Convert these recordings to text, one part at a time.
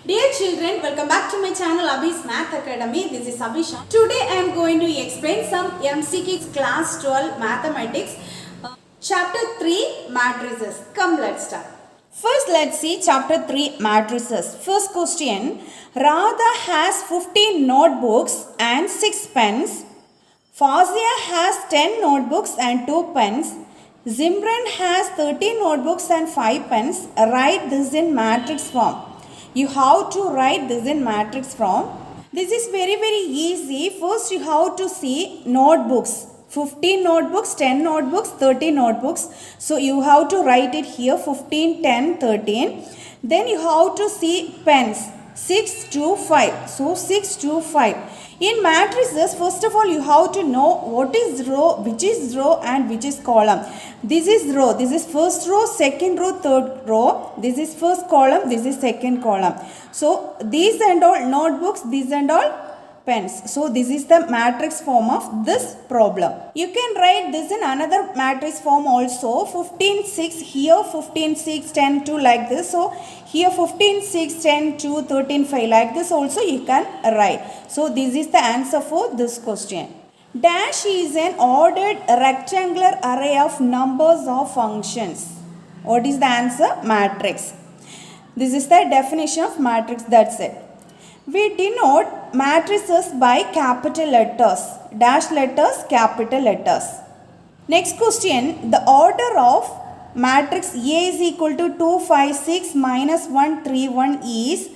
Dear children, welcome back to my channel Abhi's Math Academy. This is Abhisha. Today I am going to explain some MCQ class 12 mathematics chapter 3 matrices. Come, let's start. First, let's see chapter 3 matrices. First question, Radha has 15 notebooks and 6 pens. Fazia has 10 notebooks and 2 pens. Zimran has 13 notebooks and 5 pens. Write this in matrix form. You have to write this in matrix form. This is very easy. First you have to see notebooks. 15 notebooks, 10 notebooks, 13 notebooks. So you have to write it here 15, 10, 13. Then you have to see pens 6 to 5. So 6 to 5. In matrices, first of all, you have to know what is row and which is column. This is row, this is first row, second row, third row. This is first column, this is second column. So these and all notebooks, these and all pens. So this is the matrix form of this problem. You can write this in another matrix form also. 15, 6 here, 15, 6, 10, 2 like this. So here 15, 6, 10, 2, 13, 5 like this also you can write. So this is the answer for this question. Dash is an ordered rectangular array of numbers or functions. What is the answer? Matrix. This is the definition of matrix, that's it. We denote matrices by capital letters, dash letters, capital letters. Next question, the order of matrix A is equal to 2, 5, 6, minus 1, 3, 1 is,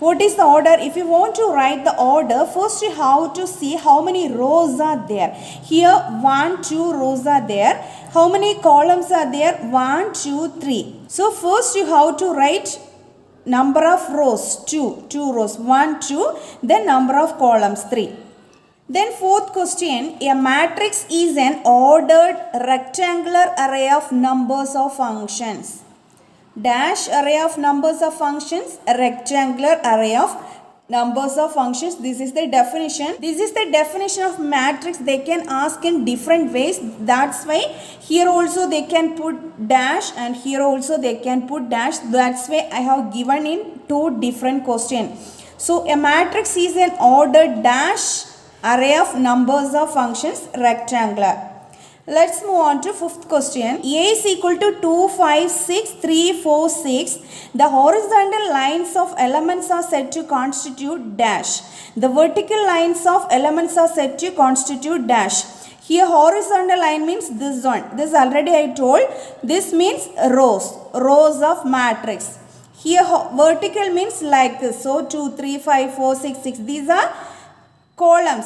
what is the order? If you want to write the order, first you have to see how many rows are there. Here 1, 2 rows are there. How many columns are there? 1, 2, 3. So first you have to write number of rows, 2 rows, 1, 2, then number of columns, 3. Then fourth question, a matrix is an ordered rectangular array of numbers or functions. Dash array of numbers of functions, a rectangular array of numbers of functions. This is the definition. This is the definition of matrix. They can ask in different ways. That's why here also they can put dash and here also they can put dash. That's why I have given in two different questions. So a matrix is an ordered dash array of numbers of functions, rectangular. Let's move on to fifth question. A is equal to 2, 5, 6, 3, 4, 6. The horizontal lines of elements are said to constitute dash. The vertical lines of elements are said to constitute dash. Here horizontal line means this one. This already I told. This means rows. Rows of matrix. Here vertical means like this. So 2, 3, 5, 4, 6, 6. These are columns.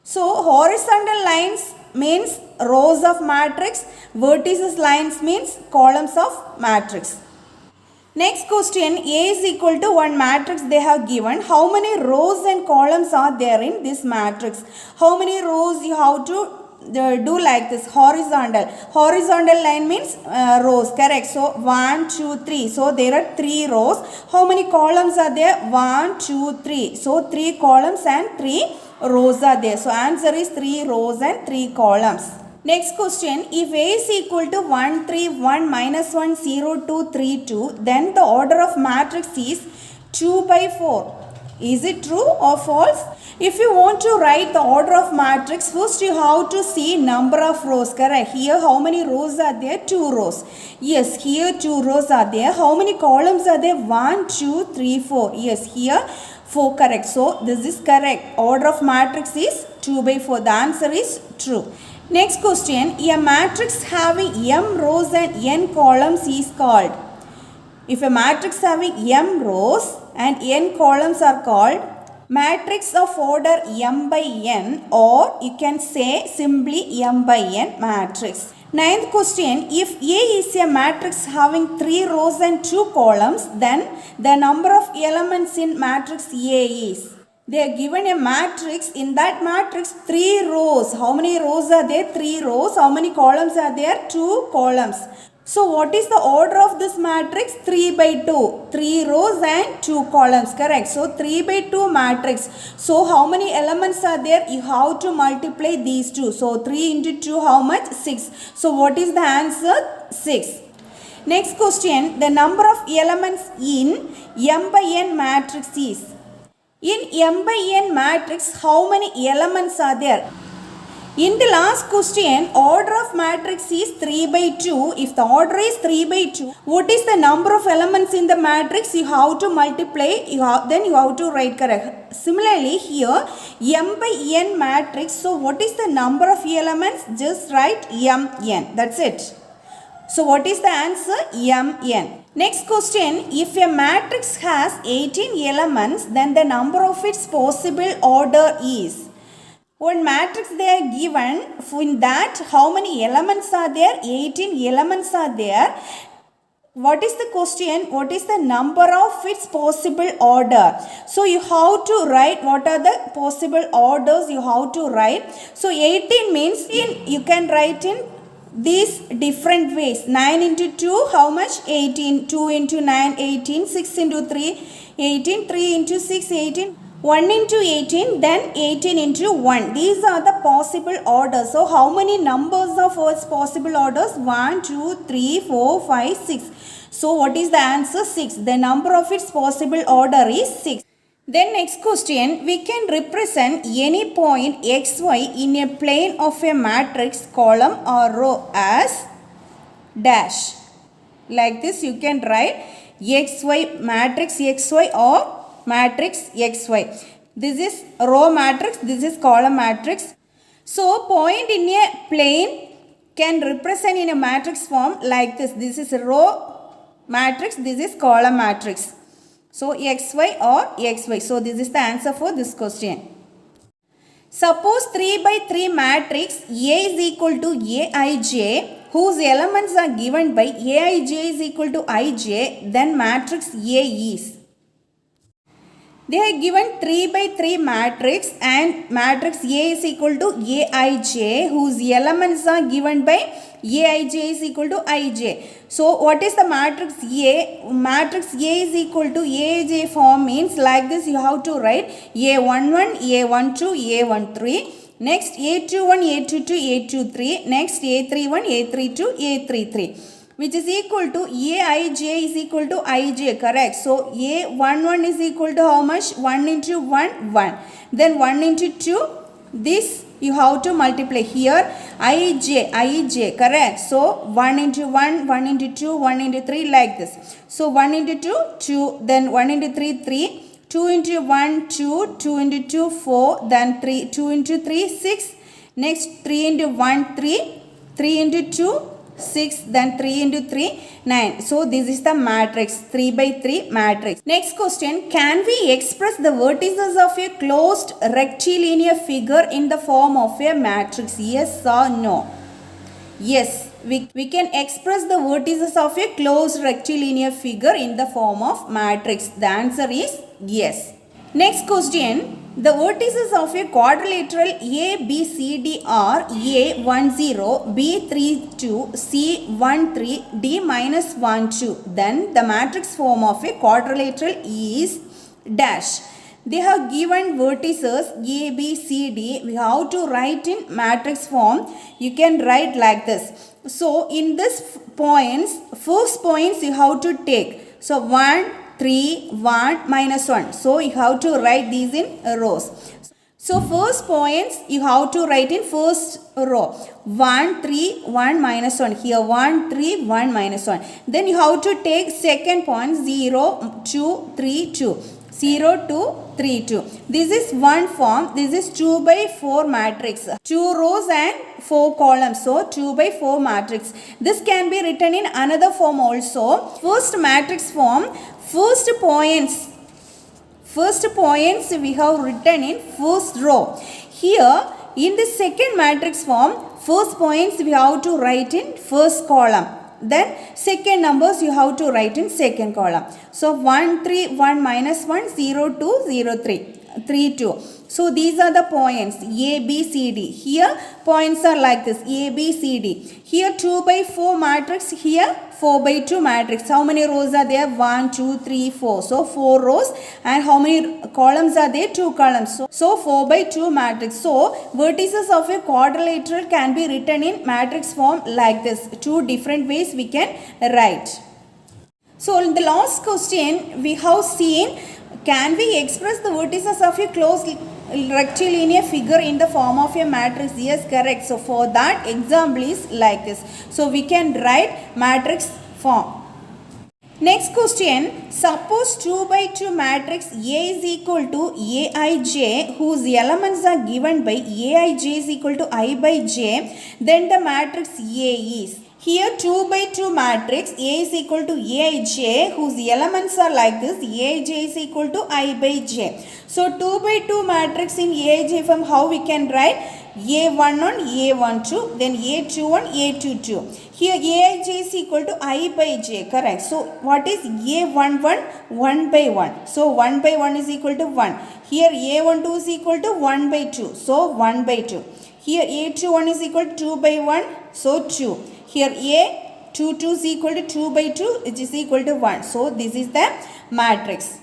So horizontal lines means rows of matrix, vertices lines means columns of matrix. Next question, A is equal to 1 matrix they have given. How many rows and columns are there in this matrix? How many rows you have to do like this, horizontal. Horizontal line means rows, correct. So 1, 2, 3. So there are 3 rows. How many columns are there? 1, 2, 3. So 3 columns and 3 rows are there. So answer is 3 rows and 3 columns. Next question, if A is equal to 1, 3, 1, minus 1, 0, 2, 3, 2, then the order of matrix is 2 by 4. Is it true or false? If you want to write the order of matrix, first you have to see number of rows, correct? Here how many rows are there? 2 rows. Yes, here 2 rows are there. How many columns are there? 1, 2, 3, 4. Yes, here 4, correct. So this is correct. Order of matrix is 2 by 4. The answer is true. Next question, a matrix having m rows and n columns is called. If a matrix having m rows and n columns are called matrix of order m by n, or you can say simply m by n matrix. Ninth question, if A is a matrix having 3 rows and 2 columns, then the number of elements in matrix A is. They are given a matrix. In that matrix 3 rows. How many rows are there? 3 rows. How many columns are there? 2 columns. So what is the order of this matrix? 3 by 2. 3 rows and 2 columns. Correct. So 3 by 2 matrix. So how many elements are there? You have to multiply these two. So 3 into 2 how much? 6. So what is the answer? 6. Next question, the number of elements in m by n matrix is. In m by n matrix, how many elements are there? In the last question, order of matrix is 3 by 2. If the order is 3 by 2, what is the number of elements in the matrix? You have to multiply, then you have to write correct. Similarly, here, m by n matrix, so what is the number of elements? Just write mn. That's it. So what is the answer? Mn. Next question, if a matrix has 18 elements, then the number of its possible order is. One matrix they are given, in that how many elements are there? 18 elements are there. What is the question? What is the number of its possible order? So you have to write what are the possible orders you have to write. So 18 means you can write in these different ways. 9 into 2, how much? 18. 2 into 9, 18. 6 into 3, 18. 3 into 6, 18. 1 into 18, then 18 into 1. These are the possible orders. So how many numbers of its possible orders? 1, 2, 3, 4, 5, 6. So what is the answer? 6. The number of its possible order is 6. Then next question, we can represent any point xy in a plane of a matrix, column or row as dash. Like this you can write xy, matrix xy or matrix xy. This is row matrix, this is column matrix. So point in a plane can represent in a matrix form like this. This is row matrix, this is column matrix. So xy or xy. So this is the answer for this question. Suppose 3 by 3 matrix A is equal to Aij, whose elements are given by Aij is equal to Ij, then matrix A is. They are given 3 by 3 matrix and matrix A is equal to Aij, whose elements are given by Aij is equal to Ij. So what is the matrix A? Matrix A is equal to Aij form means like this you have to write A11, A12, A13. Next A21, A22, A23. Next A31, A32, A33. Which is equal to Aij is equal to Ij, correct? So A11 is equal to how much? 1 into 1, 1. Then 1 into 2, this you have to multiply here. Ij, correct? So 1 into 1, 1 into 2, 1 into 3 like this. So 1 into 2, 2. Then 1 into 3, 3. 2 into 1, 2. 2 into 2, 4. Then 3, 2 into 3, 6. Next 3 into 1, 3. 3 into 2, 6, then 3 into 3, 9. So this is the matrix, 3 by 3 matrix. Next question, can we express the vertices of a closed rectilinear figure in the form of a matrix? Yes or no? Yes, we can express the vertices of a closed rectilinear figure in the form of matrix. The answer is yes. Next question, the vertices of a quadrilateral ABCD are A10, B32, C13, D minus 12. Then the matrix form of a quadrilateral is dash. They have given vertices A, B, C, D. We have to write in matrix form. You can write like this. So in this points, first points you have to take. So 1, 3, 1, minus 1. So you have to write these in rows. So first points you have to write in first row. 1, 3, 1, minus 1. Here 1, 3, 1, minus 1. Then you have to take second point 0, 2, 3, 2. 0, 2, 3, 2. This is one form. This is 2 by 4 matrix. 2 rows and 4 columns. So 2 by 4 matrix. This can be written in another form also. First matrix form. First points we have written in first row. Here in the second matrix form, first points we have to write in first column. Then second numbers you have to write in second column. So 1, 3, 1, minus 1, 0, 2, 0, 3. 3, 2. So these are the points A, B, C, D. Here points are like this A, B, C, D. Here 2 by 4 matrix, here 4 by 2 matrix. How many rows are there? 1, 2, 3, 4. So 4 rows. And how many columns are there? 2 columns. So 4 by 2 matrix. So vertices of a quadrilateral can be written in matrix form like this. Two different ways we can write. So in the last question we have seen, can we express the vertices of a closed rectilinear figure in the form of a matrix? Yes, correct. So for that example is like this. So we can write matrix form. Next question, suppose 2 by 2 matrix A is equal to Aij whose elements are given by Aij is equal to I by j, then the matrix A is. Here 2 by 2 matrix A is equal to Aij whose elements are like this. Aij is equal to I by j. So 2 by 2 matrix in Aij form, how we can write? A11, A12, then A21, A22. Here Aij is equal to I by j, correct. So what is A11? 1 by 1. So 1 by 1 is equal to 1. Here A12 is equal to 1 by 2. So 1 by 2. Here A21 is equal to 2 by 1. So 2. Here A22 is equal to 2 by 2, which is equal to 1. So this is the matrix.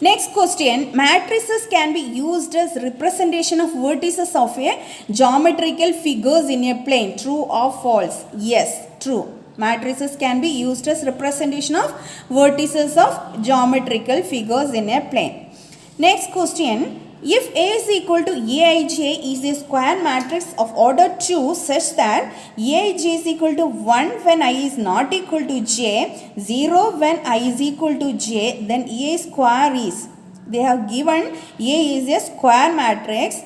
Next question, matrices can be used as representation of vertices of a geometrical figures in a plane. True or false? Yes, true. Matrices can be used as representation of vertices of geometrical figures in a plane. Next question, if A is equal to Aij is a square matrix of order 2 such that Aij is equal to 1 when I is not equal to j, 0 when I is equal to j, then A square is. They have given A is a square matrix,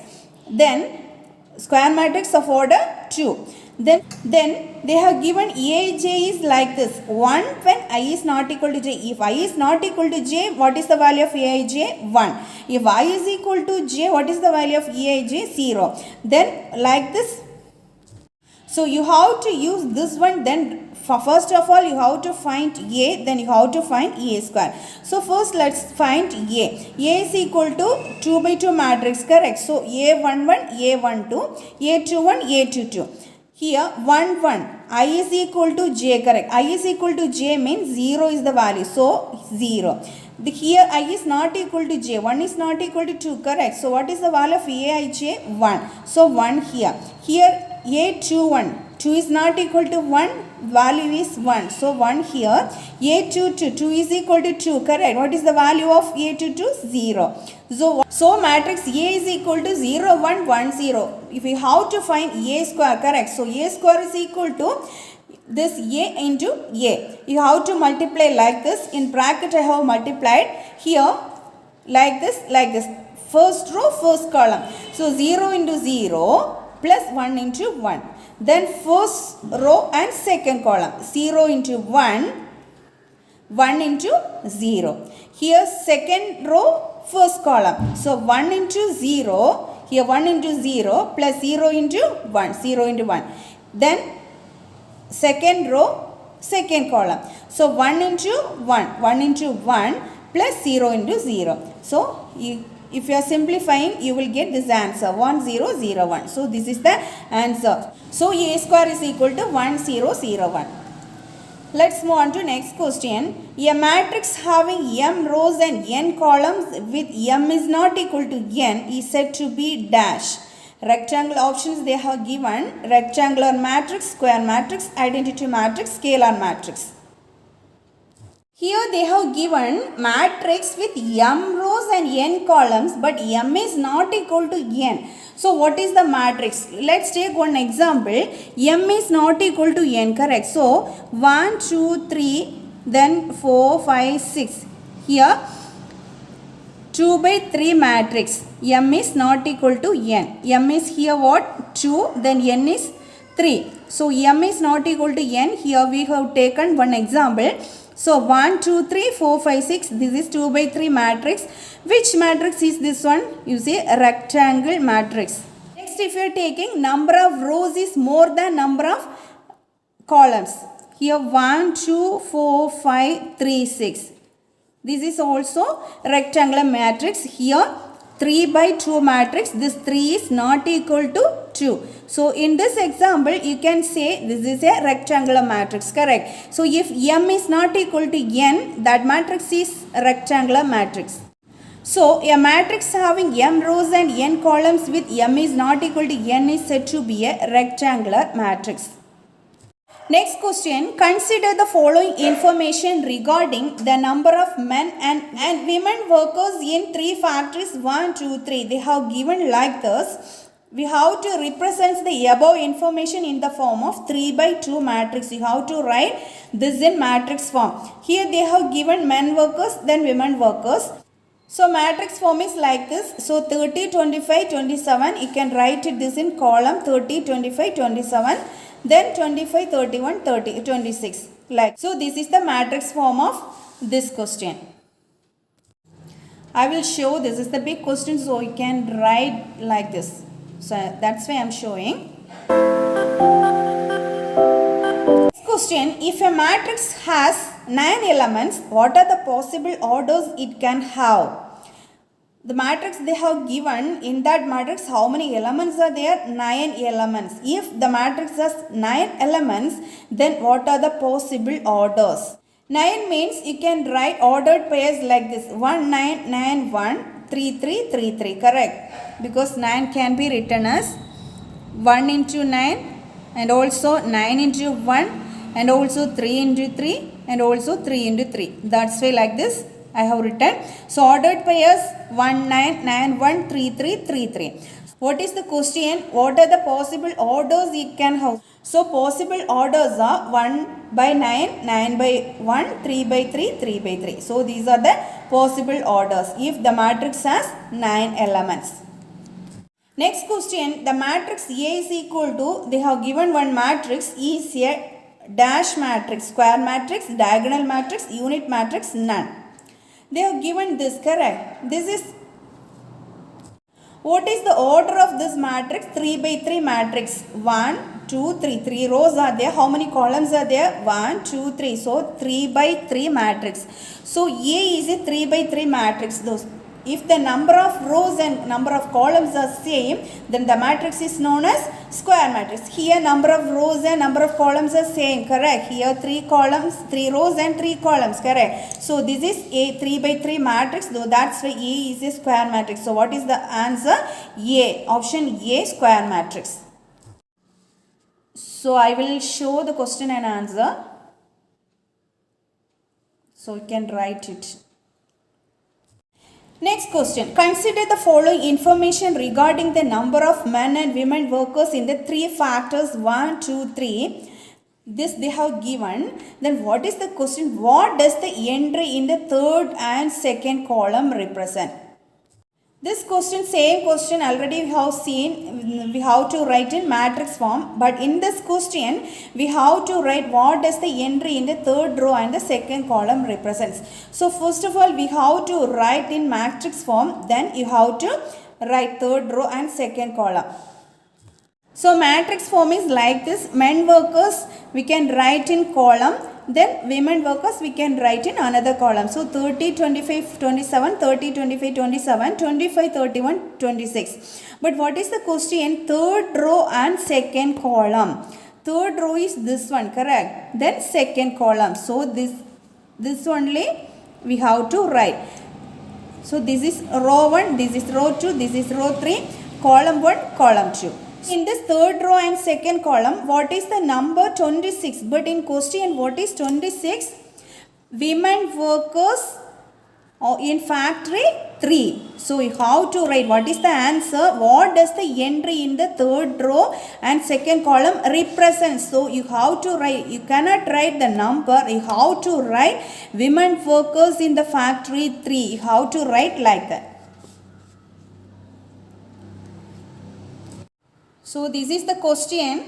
then square matrix of order 2. Then they have given Aij is like this, 1 when I is not equal to j. If I is not equal to j, what is the value of Aij? 1. If I is equal to j, what is the value of Aij? 0. Then like this. So you have to use this one. Then first of all you have to find A, then you have to find A square. So first let's find A. A is equal to 2 by 2 matrix, correct. So A11, A12, A21, A22. Here 1, 1, I is equal to j, correct. I is equal to j means 0 is the value. So 0. Here I is not equal to j. 1 is not equal to 2, correct. So what is the value of Aij? 1. So 1 here. Here A21. 2 is not equal to 1. Value is 1. So 1 here. A22. 2 is equal to 2, correct. What is the value of A22? 0. So matrix A is equal to 0, 1, 1, 0. If we have to find A square, correct. So A square is equal to this A into A. You have to multiply like this. In bracket I have multiplied here like this, like this. First row, first column. So 0 into 0 plus 1 into 1. Then first row and second column. 0 into 1, 1 into 0. Here second row, first column. So 1 into 0, here 1 into 0 plus 0 into 1, 0 into 1. Then second row, second column. So 1 into 1, 1 into 1 plus 0 into 0. So if you are simplifying, you will get this answer 1001. So this is the answer. So A square is equal to 1001. Let's move on to next question. A matrix having m rows and n columns with m is not equal to n is said to be dash. Rectangle options they have given: rectangular matrix, square matrix, identity matrix, scalar matrix. Here they have given matrix with m rows and n columns, but m is not equal to n. So what is the matrix? Let's take one example. M is not equal to n, correct. So 1, 2, 3, then 4, 5, 6. Here 2 by 3 matrix. M is not equal to n. M is here what? 2, then n is 3. So m is not equal to n. Here we have taken one example. So 1, 2, 3, 4, 5, 6. This is 2 by 3 matrix. Which matrix is this one? You say rectangle matrix. Next, if you are taking number of rows is more than number of columns. Here 1, 2, 4, 5, 3, 6. This is also rectangular matrix. Here 3 by 2 matrix, this 3 is not equal to 2. So in this example you can say this is a rectangular matrix, correct? So if M is not equal to N, that matrix is a rectangular matrix. So a matrix having M rows and N columns with M is not equal to N is said to be a rectangular matrix. Next question, consider the following information regarding the number of men and women workers in 3 factories 1, 2, 3. They have given like this. We have to represent the above information in the form of 3 by 2 matrix. You have to write this in matrix form. Here they have given men workers, then women workers. So matrix form is like this. So 30, 25, 27. You can write this in column 30, 25, 27. Then 25, 31, 30, 26. Like so, this is the matrix form of this question. I will show this is the big question, so you can write like this. So that's why I am showing. Next question, if a matrix has 9 elements, what are the possible orders it can have? The matrix they have given, in that matrix how many elements are there? 9 elements. If the matrix has 9 elements, then what are the possible orders? 9 means you can write ordered pairs like this: 1 9 9 1 3 3 3 3, correct? Because 9 can be written as 1 into 9 and also 9 into 1 and also 3 into 3 and also 3 into 3. That's why like this I have written. So ordered pairs 1 9 9 1 3 3 3 3. What is the question? What are the possible orders it can have? So possible orders are 1 by 9, 9 by 1, 3 by 3, 3 by 3. So these are the possible orders if the matrix has 9 elements. Next question, the matrix A is equal to, they have given one matrix is a dash matrix, square matrix, diagonal matrix, unit matrix, none. They have given this, correct? This is, what is the order of this matrix? 3 by 3 matrix. 1, 2, 3. 3 rows are there. How many columns are there? 1, 2, 3. So 3 by 3 matrix. So A is a 3 by 3 matrix. Those. If the number of rows and number of columns are same, then the matrix is known as square matrix. Here number of rows and number of columns are same, correct? Here 3 columns, 3 rows and 3 columns, correct? So this is a 3 by 3 matrix, though that's why A is a square matrix. So what is the answer? A. Option A, square matrix. So I will show the question and answer. So you can write it. Next question, consider the following information regarding the number of men and women workers in the 3 factors 1, 2, 3. This they have given. Then what is the question? What does the entry in the third and second column represent? This question, same question already we have seen, we have to write in matrix form, but in this question we have to write what does the entry in the third row and the second column represents. So first of all we have to write in matrix form, then you have to write third row and second column. So matrix form is like this: men workers we can write in column, then women workers we can write in another column. So 30, 25, 27, 30, 25, 27, 25, 31, 26. But what is the question? Third row and second column. Third row is this one, correct? Then second column. So this only we have to write. So this is row 1, this is row 2, this is row 3, column 1, column 2. In this third row and second column, what is the number? 26. But in question, what is 26? Women workers in factory 3. So you have to write what is the answer? What does the entry in the third row and second column represent? So you have to write, you cannot write the number, you have to write women workers in the factory 3. You have to write like that. So this is the question,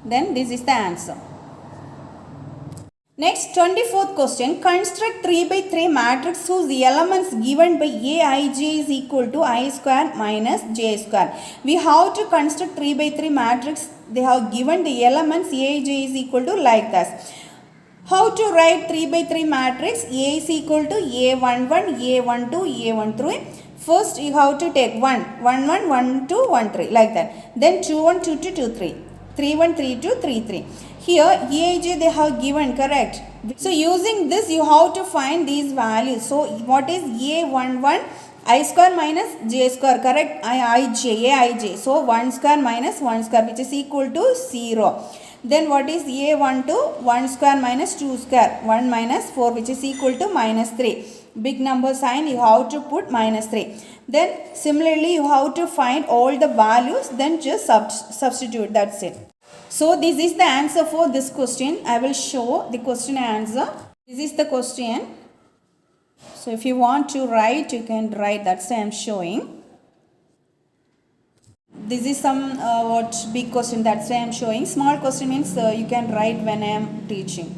then this is the answer. Next, 24th question, construct 3 by 3 matrix whose elements given by Aij is equal to I square minus j square. We have to construct 3 by 3 matrix. They have given the elements Aij is equal to like this. How to write 3 by 3 matrix? A is equal to A11, A12, A13. First you have to take 1, 1, 1, 1, 2, 1, 3 like that. Then 2, 1, 2, 2, 2, 3. 3, 1, 3, 2, 3, 3. Here Aij they have given, correct? So using this you have to find these values. So what is A11? I square minus j square, correct? Aij. So 1 square minus 1 square, which is equal to 0. Then what is A12? 1 square minus 2 square, 1 minus 4, which is equal to minus 3. Big number sign you have to put minus 3. Then similarly you have to find all the values, then just substitute, that's it. So this is the answer for this question. I will show the question and answer. This is the question. So if you want to write, you can write, that's why I am showing. This is some big question, that's why I am showing. Small question means you can write when I am teaching.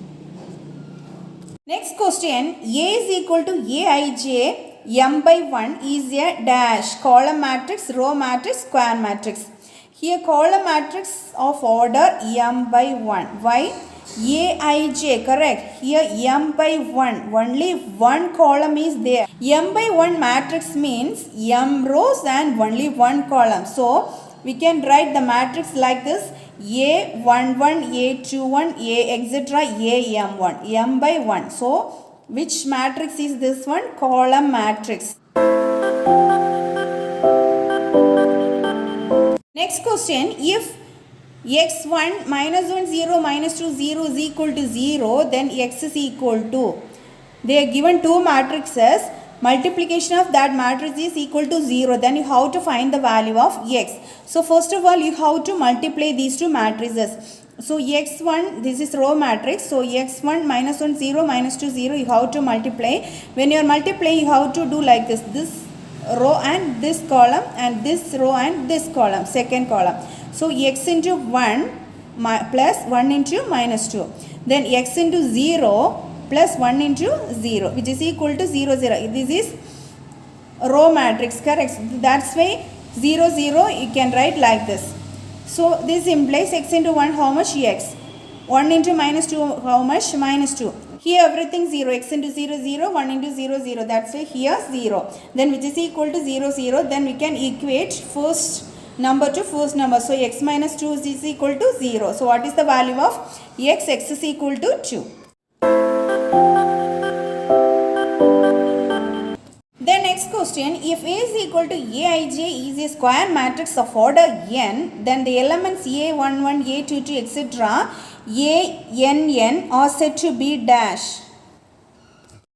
Next question, A is equal to Aij m by 1 is a dash, column matrix, row matrix, square matrix. Here column matrix of order m by 1. Why? Aij, correct? Here m by 1, only one column is there. M by 1 matrix means m rows and only one column. So we can write the matrix like this: A11, A21, A etc. AM1, m by 1. So which matrix is this one? Column matrix. Next question, if x1 minus 1 0 minus 2 0 is equal to 0, then x is equal to, they are given two matrices, multiplication of that matrix is equal to 0, then you have to find the value of x. So first of all you have to multiply these two matrices. So x1, this is row matrix, so x1 minus 1 0 minus 2 0, you have to multiply. When you are multiplying, you have to do like this row and this column and this row and this column, second column. So x into 1 plus 1 into minus 2, then x into 0 plus 1 into 0, which is equal to 0 0. This is row matrix, correct? That's why 0 0 you can write like this. So this implies x into 1 how much? X. 1 into minus 2 how much? Minus 2. Here everything 0, x into 0 0, 1 into 0 0, that's why here 0. Then which is equal to 0 0, then we can equate first number to first number. So x minus 2 is equal to 0. So what is the value of x? X is equal to 2. Then next question, if A is equal to Aij is a square matrix of order n, then the elements A11, A22 etc. Ann are said to be dash.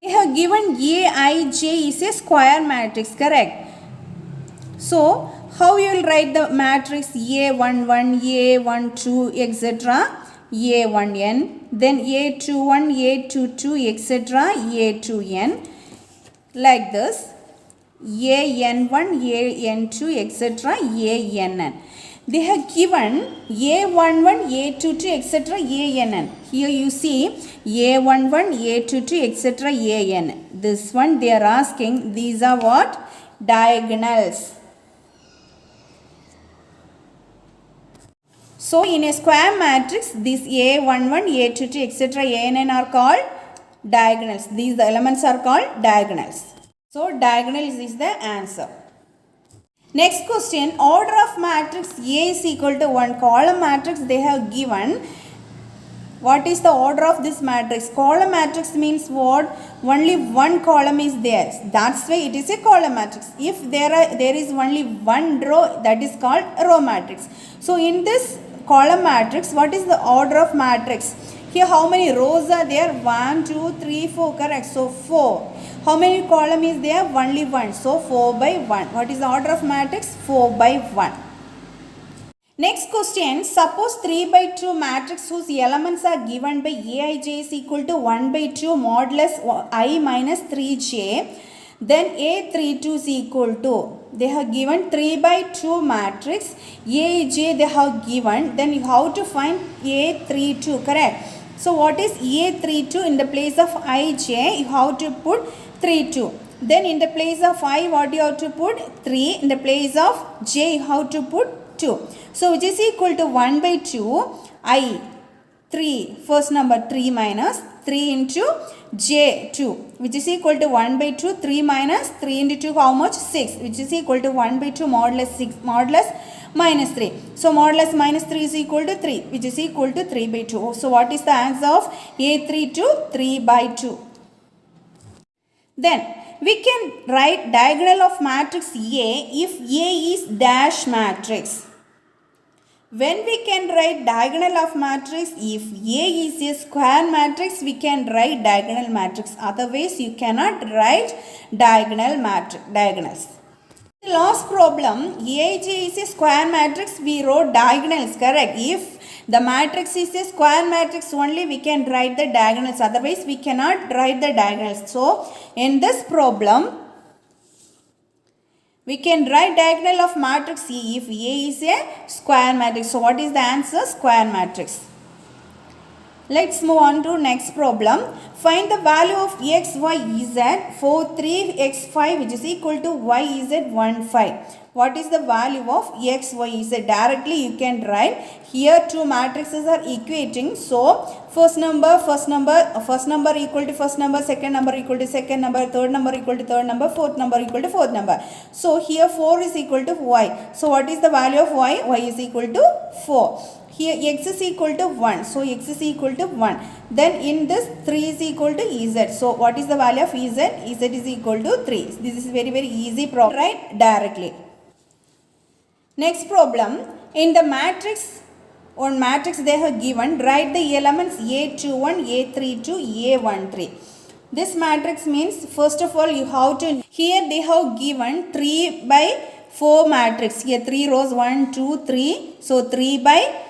They have given Aij is a square matrix, correct? So how you will write the matrix A11, A12 etc. A1n, then A21, A22 etc. A2n, like this, an1, an2 etc. ann. They have given A11, A22 etc. ann. Here you see A11, A22 etc. an. This one they are asking, these are what? Diagonals. So in a square matrix, these A11, A22 etc. ann are called diagonals. These elements are called diagonals. So diagonals is the answer. Next question, order of matrix A is equal to 1. Column matrix they have given. What is the order of this matrix? Column matrix means what? Only one column is there. That's why it is a column matrix. If there is only one row, that is called row matrix. So in this column matrix, what is the order of matrix? Here how many rows are there? 1, 2, 3, 4, correct? So 4. How many column is there? Only 1. So 4 by 1. What is the order of matrix? 4 by 1. Next question, suppose 3 by 2 matrix whose elements are given by Aij is equal to 1 by 2 modulus I minus 3j. Then A32 is equal to, they have given 3 by 2 matrix, Aij they have given, then you have to find A32, correct? So what is A32? In the place of Ij, you have to put 32. Then in the place of I, what you have to put? 3. In the place of j, you have to put 2. So which is equal to 1 by 2, I, 3, first number 3 minus 3 into j2 which is equal to 1 by 2. 3 minus 3 into 2 how much? 6 which is equal to 1 by 2 modulus 6 modulus minus 3. So modulus minus 3 is equal to 3 which is equal to 3 by 2. So what is the answer of A3 to 3 by 2? Then we can write diagonal of matrix A if A is dash matrix. When we can write diagonal of matrix, if A is a square matrix, we can write diagonal matrix. Otherwise, you cannot write diagonals. The last problem, AJ is a square matrix, we wrote diagonals, correct? If the matrix is a square matrix only, we can write the diagonals. Otherwise, we cannot write the diagonals. So, in this problem, we can write diagonal of matrix E if A is a square matrix. So, what is the answer? Square matrix. Let's move on to next problem. Find the value of x, y, z 4, 3, x, 5 which is equal to y, z, 1, 5. What is the value of x, y, z? Directly you can write. Here two matrices are equating. So, first number equal to first number, second number equal to second number, third number equal to third number, fourth number equal to fourth number. So, here 4 is equal to y. So, what is the value of y? Y is equal to 4. Here x is equal to 1. So, x is equal to 1. Then in this 3 is equal to ez. So, what is the value of ez? Ez is equal to 3. This is very easy problem. Right? Directly. Next problem. In the matrix, on matrix they have given, write the elements A21, A32, A13. This matrix means, first of all, you have to, here they have given 3 by 4 matrix. Here 3 rows, 1, 2, 3. So, 3 by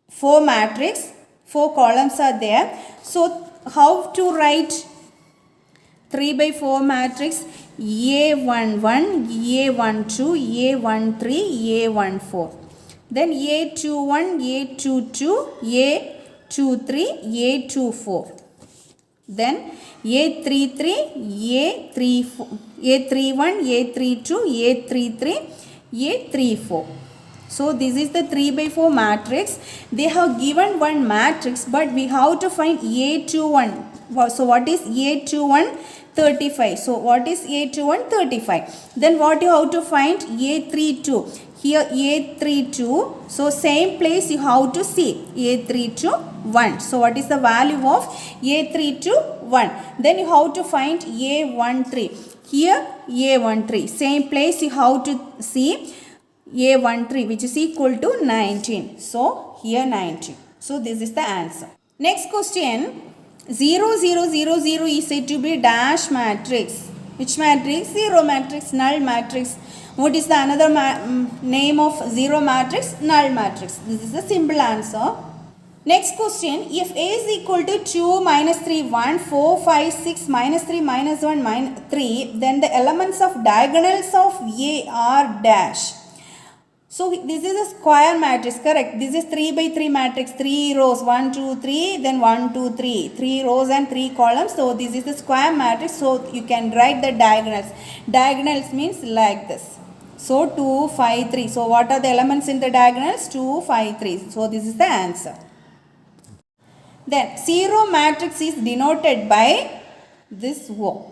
4 matrix, 4 columns are there. So, how to write 3 by 4 matrix? A11, A12, A13, A14. Then A21, A22, A23, A24. Then A33, A31, A32, A33, A34. So, this is the 3 by 4 matrix. They have given one matrix, but we have to find A21. So, what is A21? 35. So, what is A21? 35. Then, what you have to find? A32. Here, A32. So, same place you have to see. A32, 1. So, what is the value of A32? 1. Then, you have to find A13. Here, A13. Same place you have to see. A13 which is equal to 19. So, here 19. So, this is the answer. Next question. 0, 0, 0, 0 is said to be dash matrix. Which matrix? 0 matrix, null matrix. What is the another name of 0 matrix? Null matrix. This is the simple answer. Next question. If A is equal to 2, minus 3, 1, 4, 5, 6, minus 3, minus 1, minus 3, then the elements of diagonals of A are dash. So, this is a square matrix, correct? This is 3 by 3 matrix, 3 rows, 1, 2, 3, then 1, 2, 3. 3 rows and 3 columns. So, this is the square matrix. So, you can write the diagonals. Diagonals means like this. So, 2, 5, 3. So, what are the elements in the diagonals? 2, 5, 3. So, this is the answer. Then, 0 matrix is denoted by this O.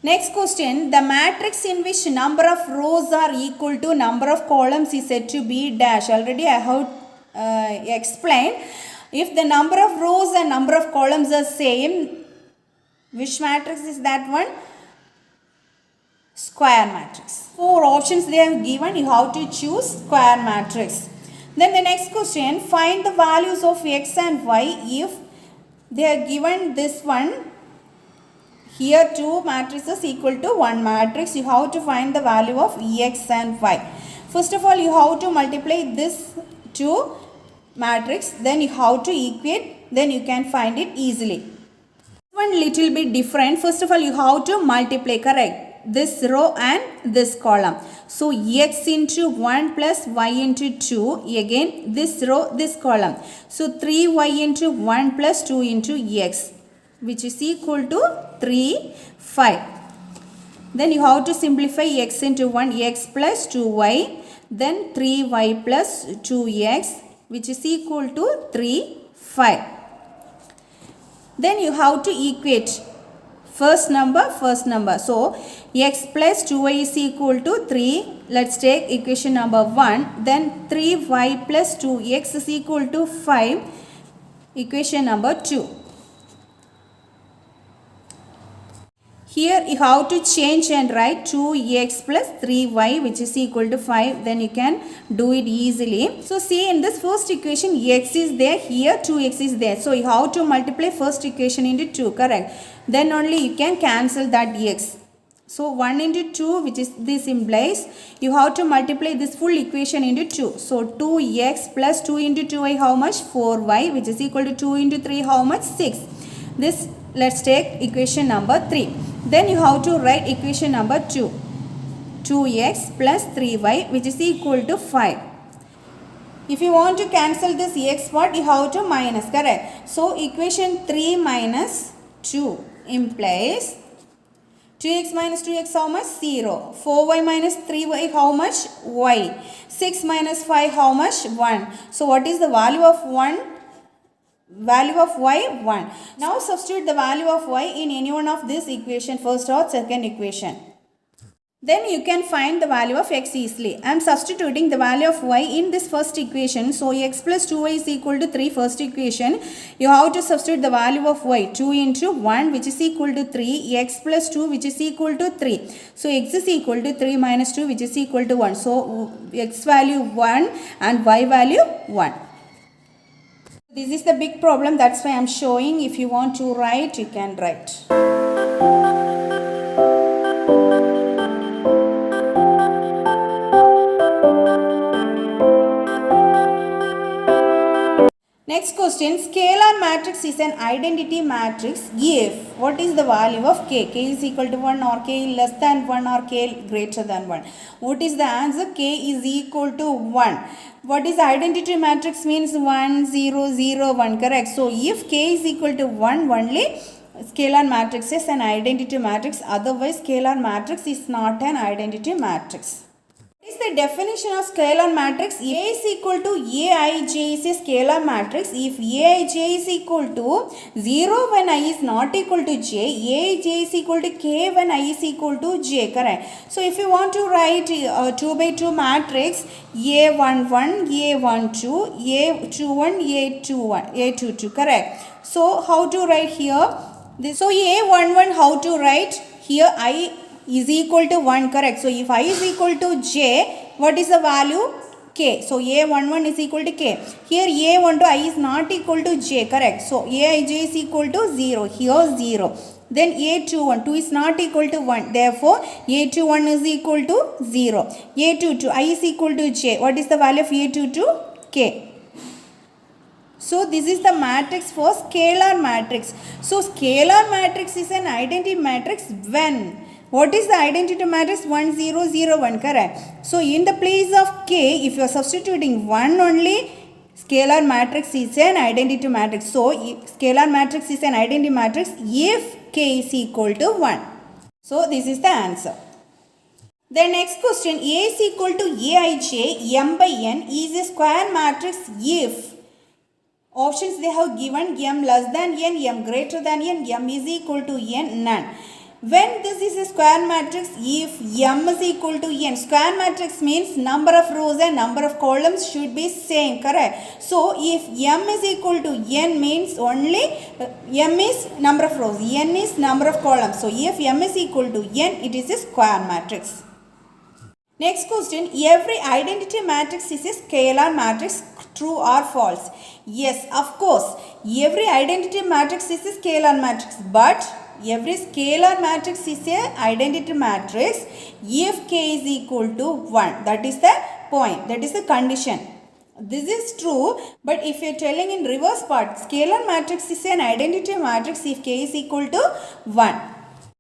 Next question, the matrix in which number of rows are equal to number of columns is said to be dash. Already I have explained. If the number of rows and number of columns are same, which matrix is that one? Square matrix. 4 options they have given, you have to choose square matrix. Then the next question, find the values of x and y if they are given this one. Here 2 matrices equal to 1 matrix. You have to find the value of x and y. First of all, you have to multiply this 2 matrix. Then you have to equate. Then you can find it easily. One little bit different. First of all, you have to multiply, correct? This row and this column. So, x into 1 plus y into 2. Again, this row, this column. So, 3y into 1 plus 2 into x, which is equal to 3, 5. Then you have to simplify x into 1, x plus 2y. Then 3y plus 2x, which is equal to 3, 5. Then you have to equate first number. So x plus 2y is equal to 3. Let's take equation number 1. Then 3y plus 2x is equal to 5. Equation number 2. Here you have to change and write 2x plus 3y which is equal to 5. Then you can do it easily. So see, in this first equation x is there, here 2x is there. So you have to multiply first equation into 2, correct? Then only you can cancel that x. So 1 into 2 which is this implies you have to multiply this full equation into 2. So 2x plus 2 into 2y how much? 4y which is equal to 2 into 3 how much? 6. This let's take equation number 3. Then you have to write equation number 2. 2x plus 3y which is equal to 5. If you want to cancel this x part, you have to minus, correct? So equation 3 minus 2 implies 2x minus 2x how much? 0. 4y minus 3y how much? Y. 6 minus 5 how much? 1. So what is the value of 1? Value of y? 1. Now substitute the value of y in any one of this equation, first or second equation. Then you can find the value of x easily. I am substituting the value of y in this first equation. So x plus 2y is equal to 3, first equation. You have to substitute the value of y. 2 into 1 which is equal to 3. X plus 2 which is equal to 3. So x is equal to 3 minus 2 which is equal to 1. So x value 1 and y value 1. This is the big problem, that's why I am showing. If you want to write, you can write. Next question, scalar matrix is an identity matrix if, what is the value of k? K is equal to 1 or k less than 1 or k greater than 1. What is the answer? K is equal to 1. What is identity matrix means? 1, 0, 0, 1, correct? So if k is equal to 1 only, scalar matrix is an identity matrix. Otherwise, scalar matrix is not an identity matrix. What is the definition of scalar matrix? A is equal to Aij is a scalar matrix. If Aij is equal to 0 when I is not equal to j, Aij is equal to k when I is equal to j, correct? So if you want to write 2 by 2 matrix, A11, A12, A21, A21, A22, correct? So how to write here? So A11 how to write? Here I is equal to 1, correct? So if I is equal to j, what is the value? K. So A11 is equal to k. Here A12 I is not equal to j, correct? So Aij is equal to 0. Here 0. Then A21, 2 is not equal to 1. Therefore A21 is equal to 0. A22, I is equal to j. What is the value of A22? K. So this is the matrix for scalar matrix. So scalar matrix is an identity matrix when? What is the identity matrix? 1, 0, 0, 1, correct? So in the place of k, if you are substituting 1 only, scalar matrix is an identity matrix. So scalar matrix is an identity matrix if k is equal to 1. So this is the answer. The next question, A is equal to Aij, m by n is a square matrix if options they have given m less than n, m greater than n, m is equal to n, none. When this is a square matrix, if m is equal to n, square matrix means number of rows and number of columns should be same, correct? So if m is equal to n means only m is number of rows, n is number of columns. So if m is equal to n, it is a square matrix. Next question, every identity matrix is a scalar matrix, true or false? Yes, of course, every identity matrix is a scalar matrix, but every scalar matrix is a identity matrix if k is equal to 1. That is the point, that is the condition. This is true, but if you are telling in reverse part, scalar matrix is an identity matrix if k is equal to 1.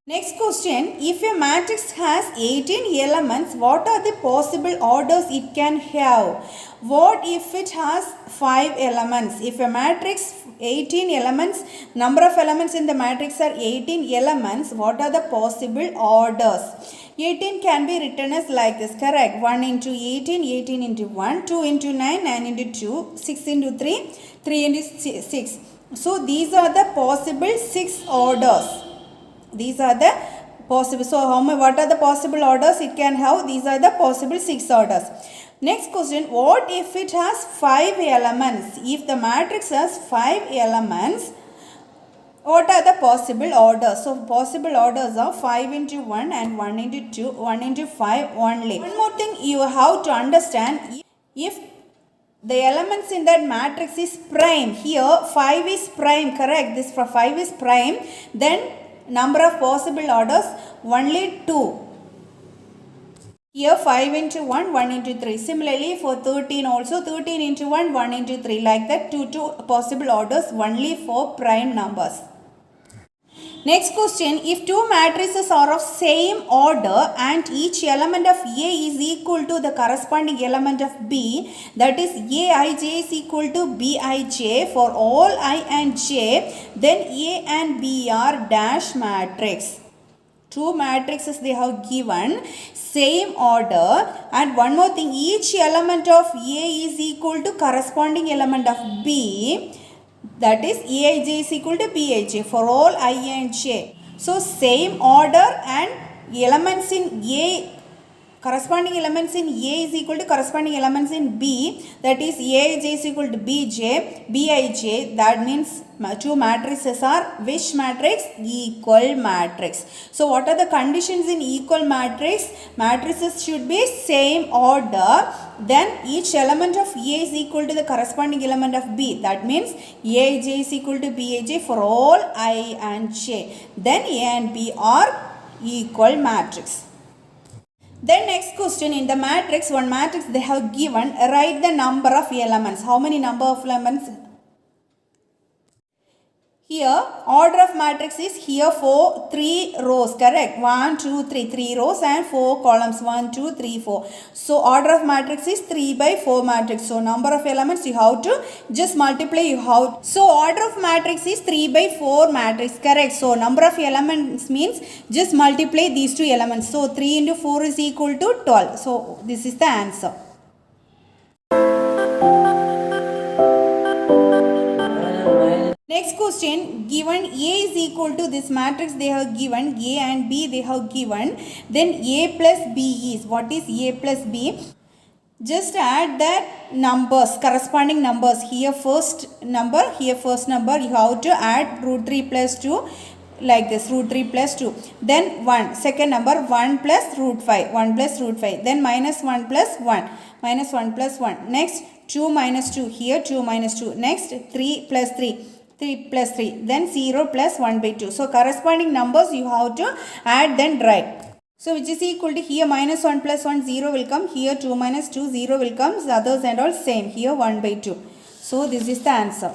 Next question, if a matrix has 18 elements, what are the possible orders it can have? What if it has 5 elements? If a matrix 18 elements, number of elements in the matrix are 18 elements, what are the possible orders? 18 can be written as like this, correct? 1 into 18, 18 into 1, 2 into 9, 9 into 2, 6 into 3, 3 into 6. So these are the possible 6 orders. These are the possible. So what are the possible orders it can have? These are the possible 6 orders. Next question, what if it has 5 elements? If the matrix has 5 elements, what are the possible orders? So possible orders are 5 into 1 and 1 into 2, 1 into 5 only. One more thing you have to understand, if the elements in that matrix is prime, here 5 is prime, correct? This for 5 is prime, then number of possible orders only 2. Here 5 into 1, 1 into 3. Similarly for 13 also 13 into 1, 1 into 3. Like that 2 possible orders only for prime numbers. Next question, if two matrices are of same order and each element of A is equal to the corresponding element of B, that is Aij is equal to Bij for all I and j, then A and B are dash matrix. Two matrices they have given same order, and one more thing, each element of A is equal to corresponding element of B, that is Aij is equal to Bij for all I and j. So same order and elements in A, corresponding elements in A is equal to corresponding elements in B, that is Aij is equal to Bj, Bij, that means two matrices are which matrix? Equal matrix. So what are the conditions in equal matrix? Matrices should be same order, then each element of A is equal to the corresponding element of B, that means Aij is equal to Bij for all I and j, then A and B are equal matrix. Then next question, in the matrix, one matrix they have given, write the number of elements. How many number of elements? Here order of matrix is here 3 rows, correct? 1, 2, 3, 3 rows and 4 columns, 1, 2, 3, 4. So order of matrix is 3 by 4 matrix. So number of elements you have to just multiply, you have. So order of matrix is 3 by 4 matrix, correct? So number of elements means just multiply these two elements. So 3 into 4 is equal to 12. So this is the answer. Next question, given A is equal to this matrix they have given, A and B they have given, then A plus B is, what is A plus B? Just add that numbers, corresponding numbers, here first number, here first number, you have to add root 3 plus 2, like this, root 3 plus 2, then 1, second number 1 plus root 5, 1 plus root 5, then minus 1 plus 1, minus 1 plus 1, next 2 minus 2, here 2 minus 2, next 3 plus 3, 3 plus 3, then 0 plus 1 by 2. So corresponding numbers you have to add, then write. So which is equal to, here minus 1 plus 1, 0 will come, here 2 minus 2, 0 will come, the others and all same, here 1 by 2. So this is the answer.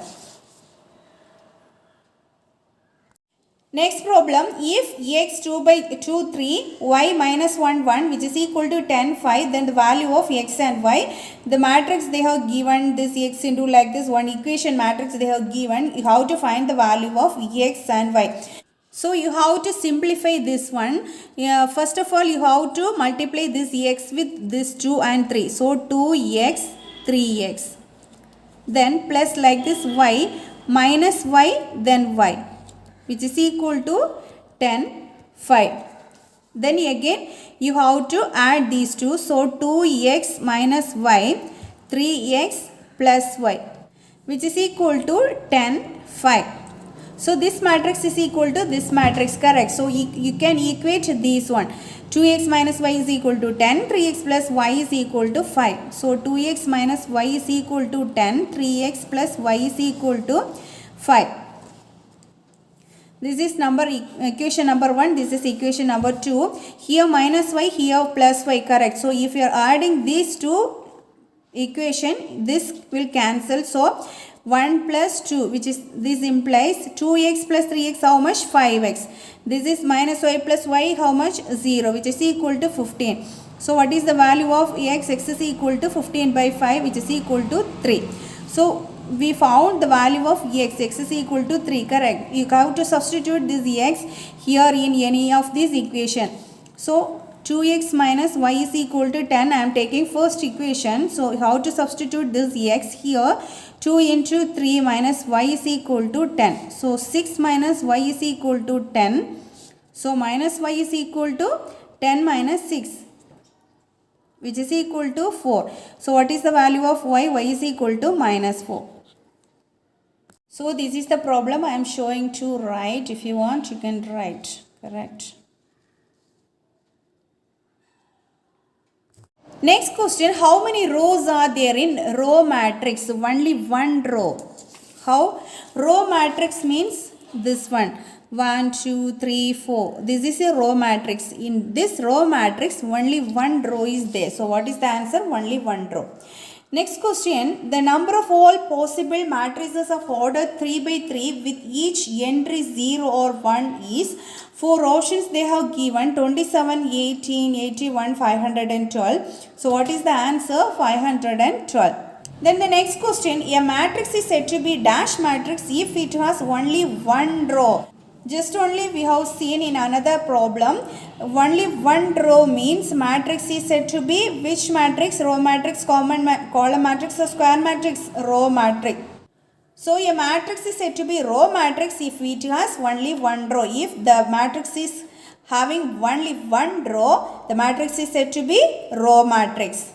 Next problem, if x 2 by 2 3, y minus 1 1, which is equal to 10 5, then the value of x and y, the matrix they have given this x into like this one equation matrix they have given, you have to find the value of x and y. So you have to simplify this one. First of all you have to multiply this x with this 2 and 3. So 2x 3x, then plus like this y minus y, then y, which is equal to 10 5. Then again you have to add these two. So 2x minus y, 3x plus y, which is equal to 10 5. So this matrix is equal to this matrix, correct? So you can equate this one. 2x minus y is equal to 10, 3x plus y is equal to 5. So 2x minus y is equal to 10, 3x plus y is equal to 5. This is equation number 1, this is equation number 2. Here minus y, here plus y, correct? So if you are adding these two equation, this will cancel. So 1 plus 2, which is, this implies 2x plus 3x, how much? 5x. This is minus y plus y, how much? 0, which is equal to 15. So what is the value of x? X is equal to 15 by 5, which is equal to 3. So we found the value of x. X is equal to 3, correct? You have to substitute this x here in any of these equation. So 2x minus y is equal to 10. I am taking first equation. So you have to substitute this x here. 2 into 3 minus y is equal to 10. So 6 minus y is equal to 10. So minus y is equal to 10 minus 6, which is equal to 4. So what is the value of y? Y is equal to minus 4. So this is the problem I am showing to write. If you want, you can write. Correct. Next question, how many rows are there in row matrix? Only one row. How? Row matrix means this one. 1, 2, 3, 4. This is a row matrix. In this row matrix, only one row is there. So what is the answer? Only one row. Next question, the number of all possible matrices of order 3 by 3 with each entry 0 or 1 is, for options they have given 27, 18, 81, 512. So what is the answer? 512. Then the next question, a matrix is said to be dash matrix if it has only one row. Just only we have seen in another problem, only one row means matrix is said to be which matrix? Row matrix, column matrix or square matrix? Row matrix. So a matrix is said to be row matrix if it has only one row. If the matrix is having only one row, the matrix is said to be row matrix.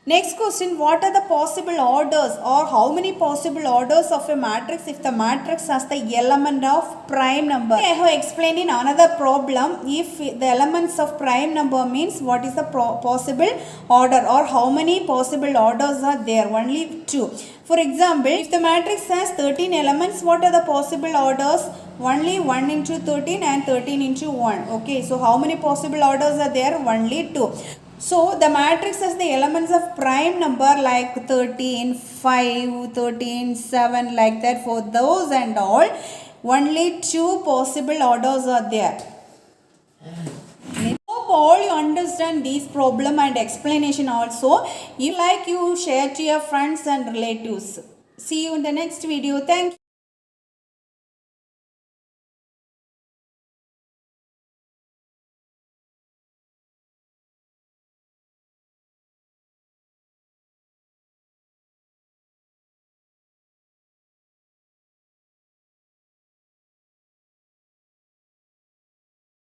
Next question, what are the possible orders or how many possible orders of a matrix if the matrix has the element of prime number? I have explained in another problem, if the elements of prime number means what is the possible order or how many possible orders are there? Only 2. For example, if the matrix has 13 elements, what are the possible orders? Only 1 into 13 and 13 into 1. Okay, so how many possible orders are there? Only 2. So the matrix has the elements of prime number like 13, 5, 13, 7 like that. For those and all, only 2 possible orders are there. Hope all you understand this problem and explanation also. If you like, you share to your friends and relatives. See you in the next video. Thank you.